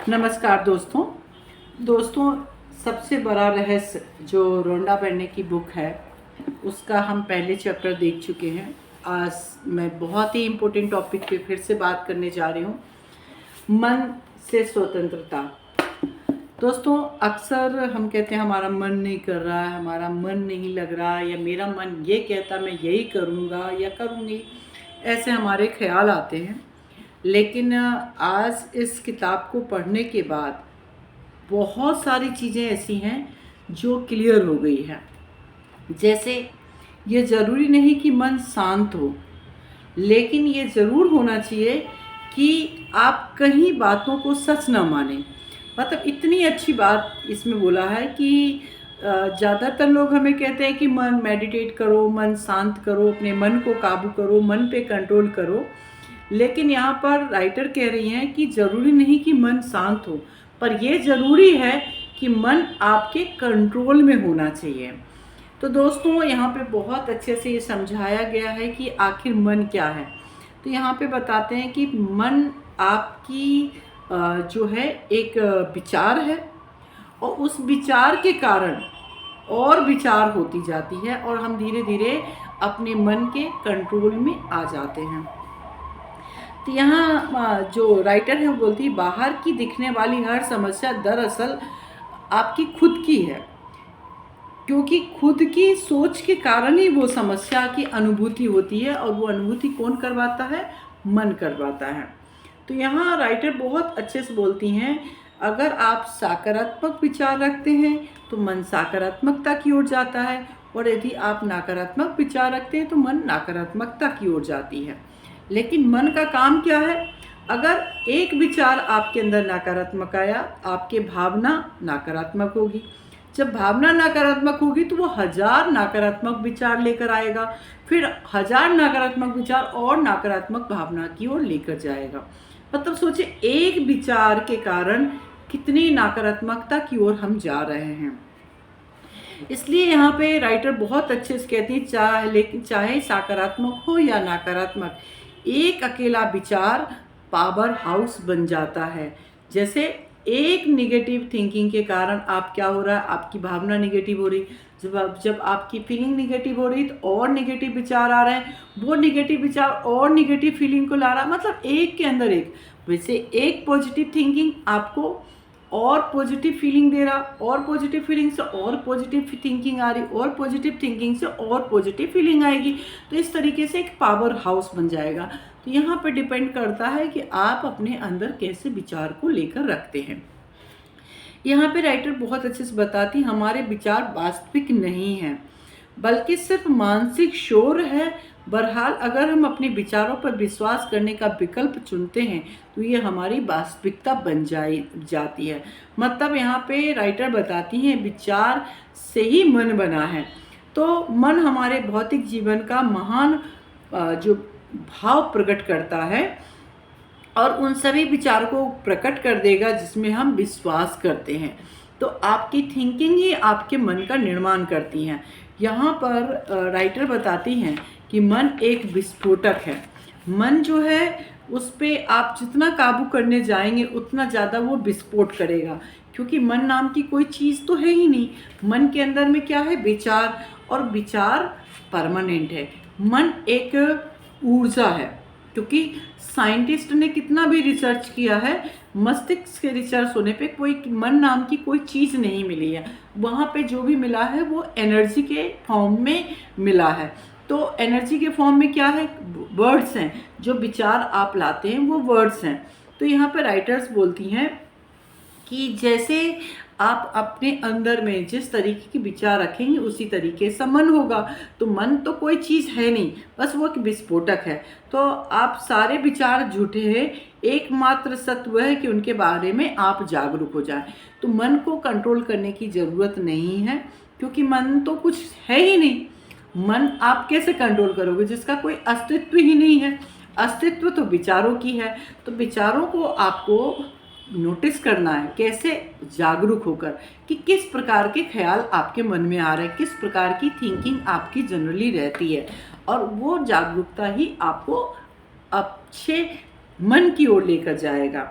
नमस्कार दोस्तों। सबसे बड़ा रहस्य जो रोंडा बेर्ने की बुक है उसका हम पहले चैप्टर देख चुके हैं। आज मैं बहुत ही इम्पोर्टेंट टॉपिक पे फिर से बात करने जा रही हूँ, मन से स्वतंत्रता। दोस्तों, अक्सर हम कहते हैं हमारा मन नहीं कर रहा है, हमारा मन नहीं लग रहा, या मेरा मन ये कहता मैं यही करूँगा या करूँगी, ऐसे हमारे ख्याल आते हैं। लेकिन आज इस किताब को पढ़ने के बाद बहुत सारी चीज़ें ऐसी हैं जो क्लियर हो गई है। जैसे ये ज़रूरी नहीं कि मन शांत हो, लेकिन ये ज़रूर होना चाहिए कि आप कहीं बातों को सच ना मानें। मतलब इतनी अच्छी बात इसमें बोला है कि ज़्यादातर लोग हमें कहते हैं कि मन मेडिटेट करो, मन शांत करो, अपने मन को काबू करो, मन पे कंट्रोल करो। लेकिन यहाँ पर राइटर कह रही हैं कि ज़रूरी नहीं कि मन शांत हो, पर यह ज़रूरी है कि मन आपके कंट्रोल में होना चाहिए। तो दोस्तों, यहाँ पे बहुत अच्छे से ये समझाया गया है कि आखिर मन क्या है। तो यहाँ पे बताते हैं कि मन आपकी जो है एक विचार है, और उस विचार के कारण और विचार होती जाती है और हम धीरे धीरे अपने मन के कंट्रोल में आ जाते हैं। तो यहाँ जो राइटर है वो बोलती है, बाहर की दिखने वाली हर समस्या दरअसल आपकी खुद की है, क्योंकि खुद की सोच के कारण ही वो समस्या की अनुभूति होती है, और वो अनुभूति कौन करवाता है? मन करवाता है। तो यहाँ राइटर बहुत अच्छे से बोलती हैं, अगर आप सकारात्मक विचार रखते हैं तो मन सकारात्मकता की ओर जाता है, और यदि आप नकारात्मक विचार रखते हैं तो मन नकारात्मकता की ओर जाती है। लेकिन मन का काम क्या है? अगर एक विचार आपके अंदर नकारात्मक आया, आपके भावना नकारात्मक होगी। जब भावना नकारात्मक होगी तो वो 1000 नकारात्मक विचार लेकर आएगा, फिर 1000 नकारात्मक विचार और नकारात्मक भावना की ओर लेकर जाएगा। मतलब सोचे, एक विचार के कारण कितनी नकारात्मकता की ओर हम जा रहे हैं। इसलिए यहाँ पे राइटर बहुत अच्छे से कहती है, लेकिन चाहे सकारात्मक हो या नकारात्मक, एक अकेला विचार पावर हाउस बन जाता है। जैसे एक निगेटिव थिंकिंग के कारण आप क्या हो रहा है? आपकी भावना निगेटिव हो रही। जब आपकी फीलिंग निगेटिव हो रही तो और निगेटिव विचार आ रहे हैं, वो निगेटिव विचार और निगेटिव फीलिंग को ला रहा है। मतलब एक के अंदर एक। वैसे एक पॉजिटिव थिंकिंग आपको और पॉजिटिव फीलिंग दे रहा, और पॉजिटिव फीलिंग से और पॉजिटिव थिंकिंग आ रही, और पॉजिटिव थिंकिंग से और पॉजिटिव फीलिंग आएगी। तो इस तरीके से एक पावर हाउस बन जाएगा। तो यहाँ पे डिपेंड करता है कि आप अपने अंदर कैसे विचार को लेकर रखते हैं। यहाँ पे राइटर बहुत अच्छे से बताती, हमारे विचार वास्तविक नहीं हैं, बल्कि सिर्फ मानसिक शोर है। बहरहाल अगर हम अपने विचारों पर विश्वास करने का विकल्प चुनते हैं तो ये हमारी वास्तविकता बन जाती है। मतलब यहाँ पे राइटर बताती हैं, विचार से ही मन बना है। तो मन हमारे भौतिक जीवन का महान जो भाव प्रकट करता है, और उन सभी विचारों को प्रकट कर देगा जिसमें हम विश्वास करते हैं। तो आपकी थिंकिंग ही आपके मन का निर्माण करती हैं। यहाँ पर राइटर बताती हैं कि मन एक विस्फोटक है। मन जो है उस पर आप जितना काबू करने जाएंगे उतना ज़्यादा वो विस्फोट करेगा, क्योंकि मन नाम की कोई चीज़ तो है ही नहीं। मन के अंदर में क्या है? विचार, और विचार परमानेंट है। मन एक ऊर्जा है, क्योंकि साइंटिस्ट ने कितना भी रिसर्च किया है, मस्तिष्क के रिसर्च होने पे कोई मन नाम की कोई चीज़ नहीं मिली है। वहाँ पे जो भी मिला है वो एनर्जी के फॉर्म में मिला है। तो एनर्जी के फॉर्म में क्या है? वर्ड्स हैं। जो विचार आप लाते हैं वो वर्ड्स हैं। तो यहाँ पे राइटर्स बोलती हैं कि जैसे आप अपने अंदर में जिस तरीके के विचार रखेंगे उसी तरीके से मन होगा। तो मन तो कोई चीज़ है नहीं, बस वो एक विस्फोटक है। तो आप सारे विचार झूठे हैं, एकमात्र सत्य वह है कि उनके बारे में आप जागरूक हो जाएं। तो मन को कंट्रोल करने की ज़रूरत नहीं है, क्योंकि मन तो कुछ है ही नहीं। मन आप कैसे कंट्रोल करोगे जिसका कोई अस्तित्व ही नहीं है? अस्तित्व तो विचारों की है। तो विचारों को आपको नोटिस करना है, कैसे? जागरूक होकर, कि किस प्रकार के ख्याल आपके मन में आ रहे हैं, किस प्रकार की थिंकिंग आपकी जनरली रहती है, और वो जागरूकता ही आपको अच्छे मन की ओर लेकर जाएगा।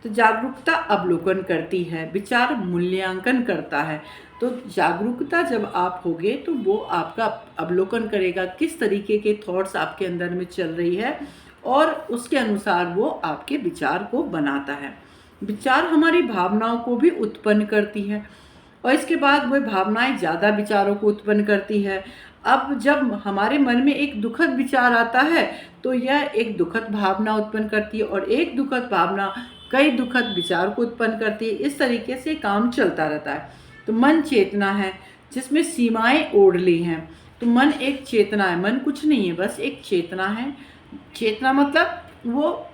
तो जागरूकता अवलोकन करती है, विचार मूल्यांकन करता है। तो जागरूकता जब आप होगे तो वो आपका अवलोकन करेगा किस तरीके के थॉट्स आपके अंदर में चल रही है, और उसके अनुसार वो आपके विचार को बनाता है। विचार हमारी भावनाओं को भी उत्पन्न करती है, और इसके बाद वह भावनाएं ज़्यादा विचारों को उत्पन्न करती है। अब जब हमारे मन में एक दुखद विचार आता है तो यह एक दुखद भावना उत्पन्न करती है, और एक दुखद भावना कई दुखद विचार को उत्पन्न करती है। इस तरीके से काम चलता रहता है। तो मन चेतना है जिसमें सीमाएं ओढ़ ली हैं। तो मन एक चेतना है, मन कुछ नहीं है, बस एक चेतना है। चेतना मतलब वो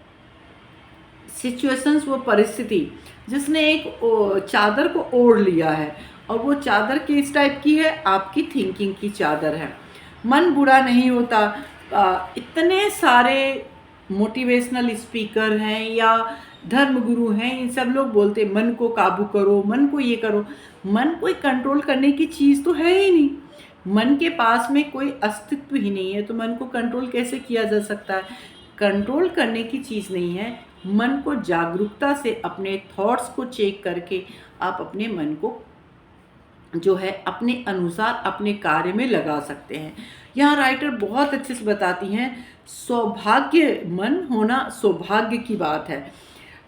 सिचुएशंस, वो परिस्थिति जिसने एक चादर को ओढ़ लिया है, और वो चादर किस टाइप की है, आपकी थिंकिंग की चादर है। मन बुरा नहीं होता। इतने सारे मोटिवेशनल स्पीकर हैं या धर्म गुरु हैं, इन सब लोग बोलते हैं मन को काबू करो, मन को ये करो। मन कोई कंट्रोल करने की चीज़ तो है ही नहीं। मन के पास में कोई अस्तित्व ही नहीं है, तो मन को कंट्रोल कैसे किया जा सकता है? कंट्रोल करने की चीज़ नहीं है। मन को जागरूकता से अपने थॉट्स को चेक करके आप अपने मन को जो है अपने अनुसार अपने कार्य में लगा सकते हैं। यहाँ राइटर बहुत अच्छे से बताती हैं, सौभाग्य मन होना सौभाग्य की बात है।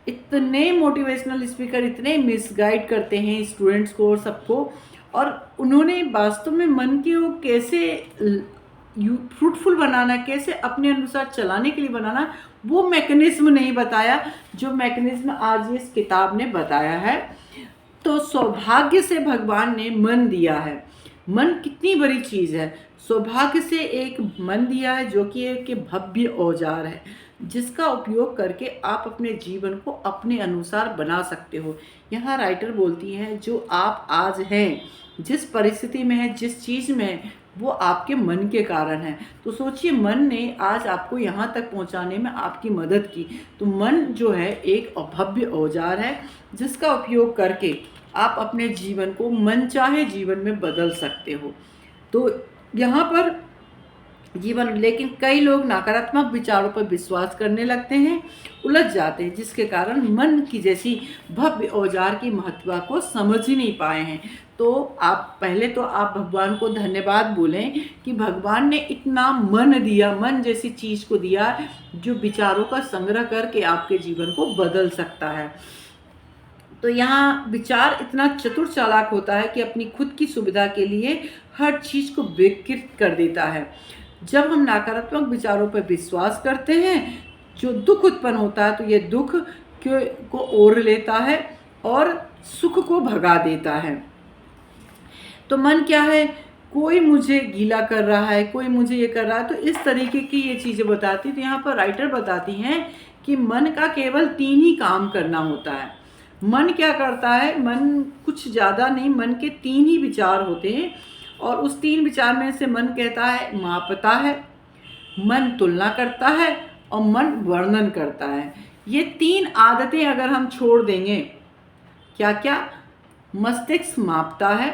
इतने मोटिवेशनल स्पीकर इतने मिसगाइड करते हैं स्टूडेंट्स को और सबको, और उन्होंने वास्तव में मन के वो कैसे फ्रूटफुल बनाना, कैसे अपने अनुसार चलाने के लिए बनाना, वो मैकेनिज्म नहीं बताया जो मैकेनिज्म आज इस किताब ने बताया है। तो सौभाग्य से भगवान ने मन दिया है। मन कितनी बड़ी चीज़ है। सौभाग्य से एक मन दिया है जो कि एक भव्य औजार है, जिसका उपयोग करके आप अपने जीवन को अपने अनुसार बना सकते हो। यहाँ राइटर बोलती है जो आप आज हैं, जिस परिस्थिति में है, जिस चीज़ में है, वो आपके मन के कारण है। तो सोचिए, मन ने आज आपको यहाँ तक पहुँचाने में आपकी मदद की। तो मन जो है एक भव्य औजार है, जिसका उपयोग करके आप अपने जीवन को मनचाहे जीवन में बदल सकते हो। तो यहाँ पर जीवन, लेकिन कई लोग नकारात्मक विचारों पर विश्वास करने लगते हैं, उलझ जाते हैं, जिसके कारण मन की जैसी भव्य औजार की महत्व को समझ ही नहीं पाए हैं। तो आप पहले तो आप भगवान को धन्यवाद बोलें कि भगवान ने इतना मन दिया, मन जैसी चीज़ को दिया जो विचारों का संग्रह करके आपके जीवन को बदल सकता है। तो यहाँ विचार इतना चतुर चालाक होता है कि अपनी खुद की सुविधा के लिए हर चीज़ को विकृत कर देता है। जब हम नकारात्मक विचारों पर विश्वास करते हैं, जो दुख उत्पन्न होता है, तो ये दुख को ओढ़ लेता है और सुख को भगा देता है। तो मन क्या है, कोई मुझे गीला कर रहा है, कोई मुझे ये कर रहा है, तो इस तरीके की ये चीज़ें बताती। तो यहाँ पर राइटर बताती हैं कि मन का केवल 3 ही काम करना होता है। मन क्या करता है, मन कुछ ज़्यादा नहीं, मन के 3 ही विचार होते हैं, और उस 3 विचार में से मन कहता है, मापता है, मन तुलना करता है, और मन वर्णन करता है। ये 3 आदतें अगर हम छोड़ देंगे, क्या क्या, मस्तिष्क मापता है,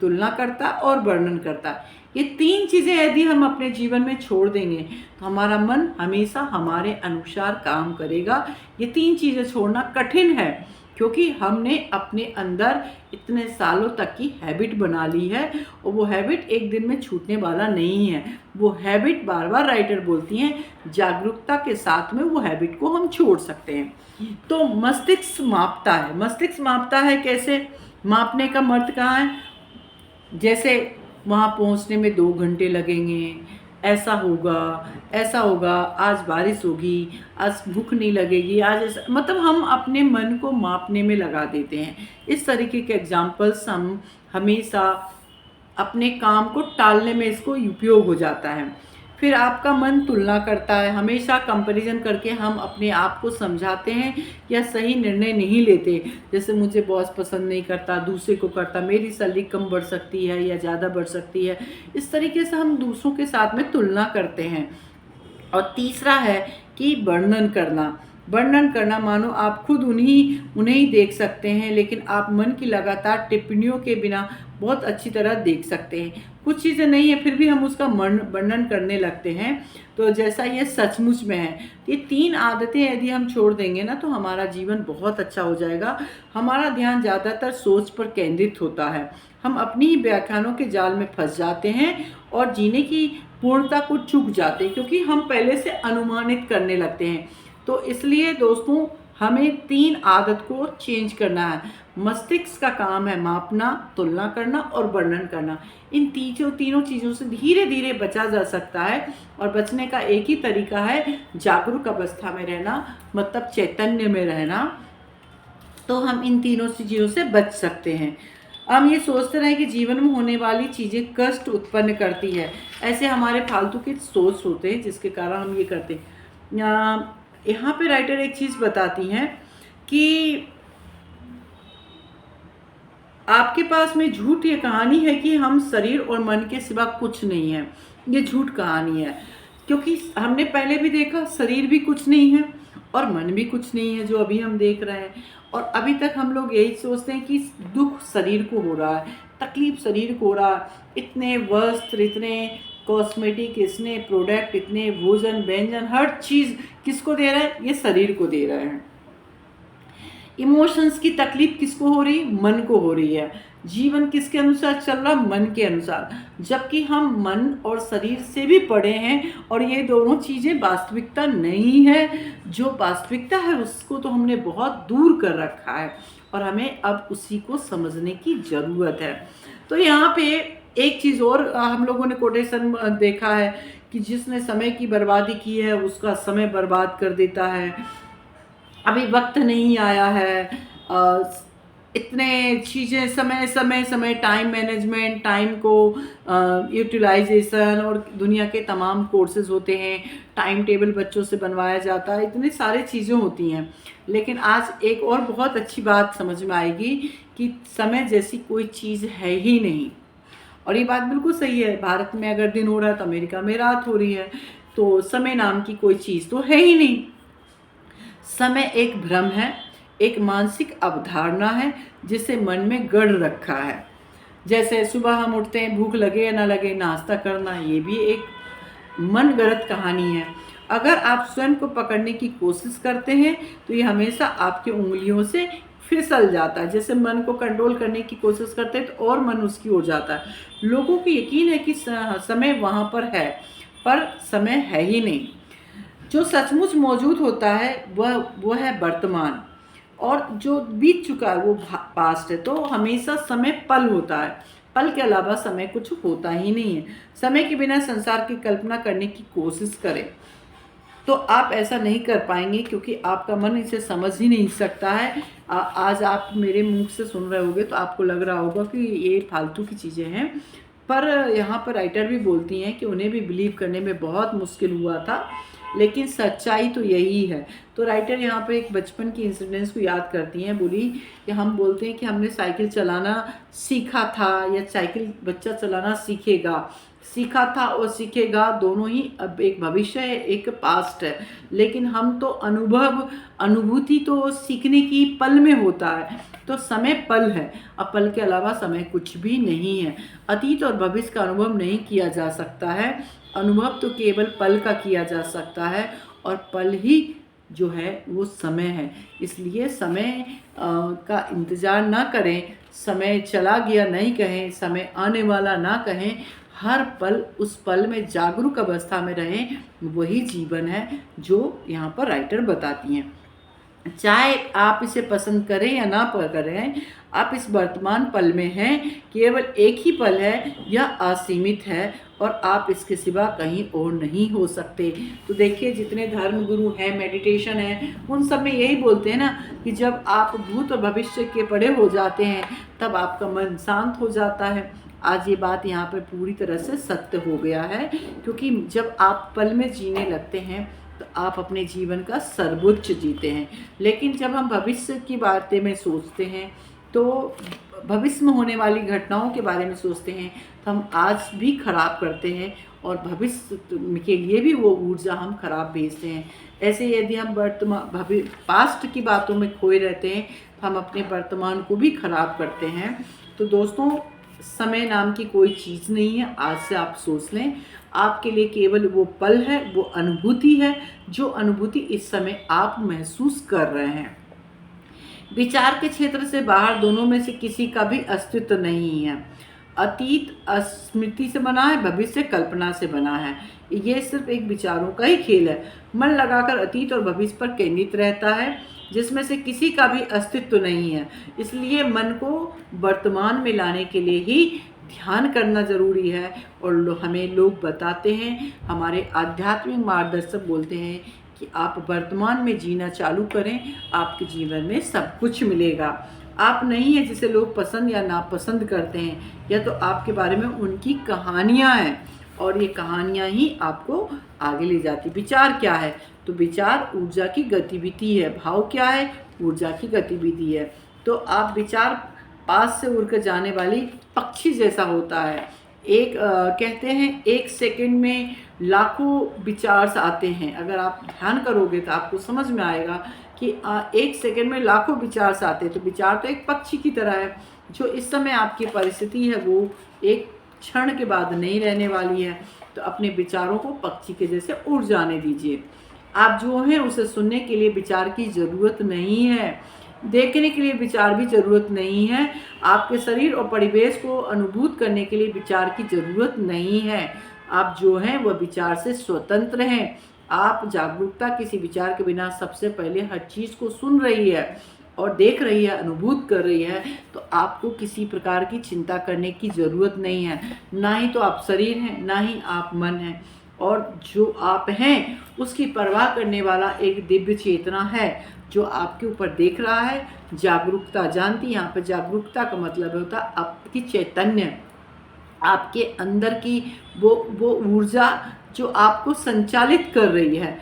तुलना करता और वर्णन करता, ये 3 चीज़ें यदि हम अपने जीवन में छोड़ देंगे तो हमारा मन हमेशा हमारे अनुसार काम करेगा। ये 3 चीज़ें छोड़ना कठिन है, क्योंकि हमने अपने अंदर इतने सालों तक की हैबिट बना ली है, और वो हैबिट एक दिन में छूटने वाला नहीं है। वो हैबिट, बार बार राइटर बोलती हैं, जागरूकता के साथ में वो हैबिट को हम छोड़ सकते हैं। तो मस्तिष्क मापता है। मस्तिष्क मापता है कैसे? मापने का मर्थ कहाँ है? जैसे वहाँ पहुँचने में 2 घंटे लगेंगे, ऐसा होगा, आज बारिश होगी, आज भूख नहीं लगेगी, आज ऐसा, मतलब हम अपने मन को मापने में लगा देते हैं। इस तरीके के एग्जाम्पल्स हम हमेशा अपने काम को टालने में इसको उपयोग हो जाता है। फिर आपका मन तुलना करता है, हमेशा कंपैरिजन करके हम अपने आप को समझाते हैं या सही निर्णय नहीं लेते। जैसे मुझे बॉस पसंद नहीं करता, दूसरे को करता, मेरी सैलरी कम बढ़ सकती है या ज़्यादा बढ़ सकती है। इस तरीके से हम दूसरों के साथ में तुलना करते हैं। और तीसरा है कि वर्णन करना। वर्णन करना मानो आप खुद उन्हें ही देख सकते हैं, लेकिन आप मन की लगातार टिप्पणियों के बिना बहुत अच्छी तरह देख सकते हैं। कुछ चीज़ें नहीं है फिर भी हम उसका वर्णन करने लगते हैं। तो जैसा ये सचमुच में है, ये 3 आदतें यदि हम छोड़ देंगे ना तो हमारा जीवन बहुत अच्छा हो जाएगा। हमारा ध्यान ज़्यादातर सोच पर केंद्रित होता है, हम अपनी ही व्याख्यानों के जाल में फंस जाते हैं और जीने की पूर्णता को चूक जाते हैं, क्योंकि हम पहले से अनुमानित करने लगते हैं। तो इसलिए दोस्तों हमें 3 आदत को चेंज करना है। मस्तिष्क का काम है मापना, तुलना करना और वर्णन करना। इन तीनों चीज़ों से धीरे धीरे बचा जा सकता है, और बचने का एक ही तरीका है जागरूक अवस्था में रहना, मतलब चैतन्य में रहना। तो हम इन तीनों चीज़ों से बच सकते हैं। हम ये सोचते रहे कि जीवन में होने वाली चीज़ें कष्ट उत्पन्न करती है, ऐसे हमारे फालतू के सोच होते हैं जिसके कारण हम ये करते हैं। यहाँ पे राइटर एक चीज़ बताती हैं कि आपके पास में झूठ ये कहानी है कि हम शरीर और मन के सिवा कुछ नहीं है। ये झूठ कहानी है, क्योंकि हमने पहले भी देखा शरीर भी कुछ नहीं है और मन भी कुछ नहीं है जो अभी हम देख रहे हैं। और अभी तक हम लोग यही सोचते हैं कि दुख शरीर को हो रहा है, तकलीफ शरीर को हो रहा है। इतने वस्त्र, इतने कॉस्मेटिक, इतने प्रोडक्ट, इतने भोजन व्यंजन, हर चीज़ किसको दे रहा है? ये शरीर को दे रहे हैं। इमोशंस की तकलीफ किसको हो रही? मन को हो रही है। जीवन किसके अनुसार चल रहा? मन के अनुसार। जबकि हम मन और शरीर से भी पड़े हैं, और ये दोनों चीज़ें वास्तविकता नहीं है। जो वास्तविकता है उसको तो हमने बहुत दूर कर रखा है, और हमें अब उसी को समझने की ज़रूरत है। तो यहाँ पे एक चीज़ और हम लोगों ने कोटेशन देखा है कि जिसने समय की बर्बादी की है उसका समय बर्बाद कर देता है। अभी वक्त नहीं आया है, इतने चीज़ें समय टाइम मैनेजमेंट, टाइम को यूटिलाइजेशन, और दुनिया के तमाम कोर्सेज होते हैं, टाइम टेबल बच्चों से बनवाया जाता है, इतनी सारी चीज़ें होती हैं। लेकिन आज एक और बहुत अच्छी बात समझ में आएगी कि समय जैसी कोई चीज़ है ही नहीं। और ये बात बिल्कुल सही है। भारत में अगर दिन हो रहा है तो अमेरिका में रात हो रही है। तो समय नाम की कोई चीज़ तो है ही नहीं। समय एक भ्रम है, एक मानसिक अवधारणा है जिसे मन में गढ़ रखा है। जैसे सुबह हम उठते हैं, भूख लगे या ना लगे नाश्ता करना, ये भी एक मन गढ़ंत कहानी है। अगर आप स्वयं को पकड़ने की कोशिश करते हैं तो ये हमेशा आपकी उंगलियों से फिसल जाता है। जैसे मन को कंट्रोल करने की कोशिश करते हैं तो और मन उसकी हो जाता है। लोगों को यकीन है कि समय वहाँ पर है, पर समय है ही नहीं। जो सचमुच मौजूद होता है वह है वर्तमान, और जो बीत चुका है वो पास्ट है। तो हमेशा समय पल होता है, पल के अलावा समय कुछ होता ही नहीं है। समय के बिना संसार की कल्पना करने की कोशिश करें तो आप ऐसा नहीं कर पाएंगे, क्योंकि आपका मन इसे समझ ही नहीं सकता है। आज आप मेरे मुंह से सुन रहे होगे तो आपको लग रहा होगा कि ये फालतू की चीज़ें हैं, पर यहाँ पर राइटर भी बोलती हैं कि उन्हें भी बिलीव करने में बहुत मुश्किल हुआ था, लेकिन सच्चाई तो यही है। तो राइटर यहाँ पर एक बचपन की इंसिडेंट्स को याद करती हैं। बोली कि हम बोलते हैं कि हमने साइकिल चलाना सीखा था, या साइकिल बच्चा चलाना सीखेगा। सीखा था और सीखेगा दोनों ही अब एक भविष्य है, एक पास्ट है। लेकिन हम तो अनुभूति तो सीखने की पल में होता है। तो समय पल है, अब पल के अलावा समय कुछ भी नहीं है। अतीत और भविष्य का अनुभव नहीं किया जा सकता है, अनुभव तो केवल पल का किया जा सकता है, और पल ही जो है वो समय है। इसलिए समय का इंतज़ार ना करें, समय चला गया नहीं कहें, समय आने वाला ना कहें। हर पल उस पल में जागरूक अवस्था में रहें, वही जीवन है जो यहाँ पर राइटर बताती हैं। चाहे आप इसे पसंद करें या ना करें, आप इस वर्तमान पल में हैं। केवल एक ही पल है, यह असीमित है, और आप इसके सिवा कहीं और नहीं हो सकते। तो देखिए जितने धर्म गुरु हैं, मेडिटेशन है, उन सब में यही बोलते हैं ना कि जब आप भूत और भविष्य के पड़े हो जाते हैं तब आपका मन शांत हो जाता है। आज ये बात यहाँ पर पूरी तरह से सत्य हो गया है, क्योंकि जब आप पल में जीने लगते हैं तो आप अपने जीवन का सर्वोच्च जीते हैं। लेकिन जब हम भविष्य की बातें में सोचते हैं, तो भविष्य में होने वाली घटनाओं के बारे में सोचते हैं, तो हम आज भी खराब करते हैं और भविष्य के लिए भी वो ऊर्जा हम खराब भेजते हैं। ऐसे यदि हम पास्ट की बातों में खोए रहते हैं, हम अपने वर्तमान को भी खराब करते हैं। तो दोस्तों, समय नाम की कोई चीज़ नहीं है। आज से आप सोच लें, आपके लिए केवल वो पल है, वो अनुभूति है, जो अनुभूति इस समय आप महसूस कर रहे हैं। विचार के क्षेत्र से बाहर दोनों में से किसी का भी अस्तित्व नहीं है। अतीत स्मृति से बना है, भविष्य कल्पना से बना है। ये सिर्फ एक विचारों का ही खेल है। मन लगाकर अतीत और भविष्य पर केंद्रित रहता है, जिसमें से किसी का भी अस्तित्व नहीं है। इसलिए मन को वर्तमान में लाने के लिए ही ध्यान करना जरूरी है। और हमें लोग बताते हैं, हमारे आध्यात्मिक मार्गदर्शक बोलते हैं कि आप वर्तमान में जीना चालू करें, आपके जीवन में सब कुछ मिलेगा। आप नहीं है जिसे लोग पसंद या नापसंद करते हैं, या तो आपके बारे में उनकी कहानियाँ हैं, और ये कहानियाँ ही आपको आगे ले जाती। विचार क्या है? तो विचार ऊर्जा की गतिविधि है। भाव क्या है? ऊर्जा की गतिविधि है। तो आप विचार पास से उड़कर जाने वाली पक्षी जैसा होता है। कहते हैं 1 सेकंड में लाखों विचार आते हैं। अगर आप ध्यान करोगे तो आपको समझ में आएगा कि 1 सेकंड में लाखों विचार आते हैं। तो विचार तो एक पक्षी की तरह है, जो इस समय आपकी परिस्थिति है वो एक क्षण के बाद नहीं रहने वाली है। तो अपने विचारों को पक्षी के जैसे उड़ जाने दीजिए। आप जो हैं उसे सुनने के लिए विचार की ज़रूरत नहीं है, देखने के लिए विचार भी ज़रूरत नहीं है, आपके शरीर और परिवेश को अनुभूत करने के लिए विचार की ज़रूरत नहीं है। आप जो हैं वह विचार से स्वतंत्र हैं। आप जागरूकता किसी विचार के बिना सबसे पहले हर चीज़ को सुन रही है और देख रही है, अनुभूत कर रही है। तो आपको किसी प्रकार की चिंता करने की ज़रूरत नहीं है। ना ही तो आप शरीर हैं, ना ही आप मन हैं। और जो आप हैं उसकी परवाह करने वाला एक दिव्य चेतना है जो आपके ऊपर देख रहा है। जागरूकता जानती, यहाँ पर जागरूकता का मतलब होता है आपकी चैतन्य, आपके अंदर की वो ऊर्जा जो आपको संचालित कर रही है।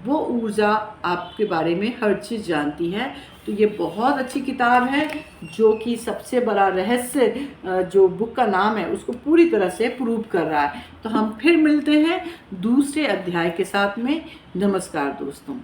वो ऊर्जा आपके बारे में हर चीज़ जानती है। तो ये बहुत अच्छी किताब है, जो कि सबसे बड़ा रहस्य जो बुक का नाम है उसको पूरी तरह से प्रूव कर रहा है। तो हम फिर मिलते हैं दूसरे अध्याय के साथ में। नमस्कार दोस्तों।